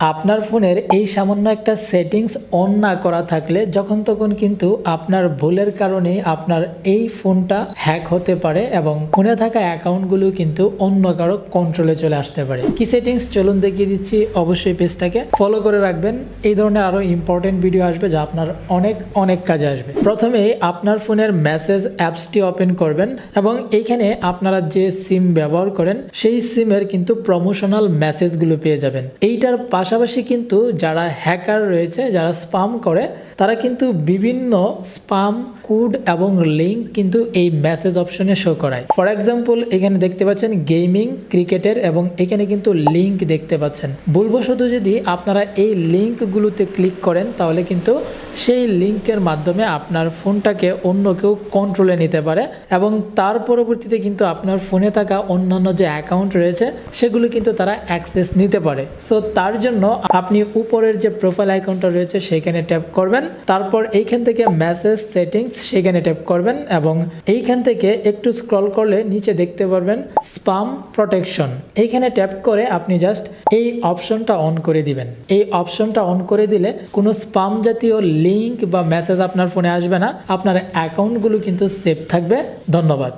আপনার ফোনের এই সামান্য একটা সেটিংস অন না করা থাকলে যখন তখন কিন্তু আপনার ভুলের কারণে আপনার এই ফোনটা হ্যাক হতে পারে এবং ফোনে থাকা অ্যাকাউন্টগুলো কিন্তু অন্য কারো কন্ট্রোলে চলে আসতে পারে। কি সেটিংস চলুন দেখিয়ে দিচ্ছি, অবশ্যই পেজটাকে ফলো করে রাখবেন। এই ধরনের আরো ইম্পর্টেন্ট ভিডিও আসবে যা আপনার অনেক কাজে আসবে। প্রথমে আপনার ফোনের মেসেজ অ্যাপসটি ওপেন করবেন এবং এইখানে আপনারা যে সিম ব্যবহার করেন সেই সিমের কিন্তু প্রমোশনাল মেসেজগুলো পেয়ে যাবেন। এইটার পাশাপাশি কিন্তু যারা হ্যাকার রয়েছে, যারা স্পাম করে, তারা কিন্তু বিভিন্ন স্পাম কোড এবং লিঙ্ক কিন্তু এই মেসেজ অপশনে শো করায়। ফর এক্সাম্পল এখানে দেখতে পাচ্ছেন গেমিং, ক্রিকেটের এবং এখানে কিন্তু লিঙ্ক দেখতে পাচ্ছেন। ভুলবশত যদি আপনারা এই লিঙ্কগুলোতে ক্লিক করেন তাহলে কিন্তু সেই লিঙ্কের মাধ্যমে আপনার ফোনটাকে অন্য কেউ কন্ট্রোলে নিতে পারে এবং তার পরবর্তীতে কিন্তু আপনার ফোনে থাকা অন্যান্য যে অ্যাকাউন্ট রয়েছে সেগুলো কিন্তু তারা অ্যাক্সেস নিতে পারে। সো তার জন্য আপনি উপরের যে প্রোফাইল আইকনটা রয়েছে সেখানে ট্যাপ করবেন, তারপর এইখান থেকে মেসেজ সেটিংস সেখানে ট্যাপ করবেন এবং এইখান থেকে একটু স্ক্রল করলে নিচে দেখতে পারবেন স্পাম প্রোটেকশন। এইখানে ট্যাপ করে আপনি জাস্ট এই অপশনটা অন করে দিবেন। এই অপশনটা অন করে দিলে কোনো স্পাম জাতীয় লিঙ্ক বা মেসেজ আপনার ফোনে আসবে না, আপনার অ্যাকাউন্টগুলো কিন্তু সেভ থাকবে। ধন্যবাদ।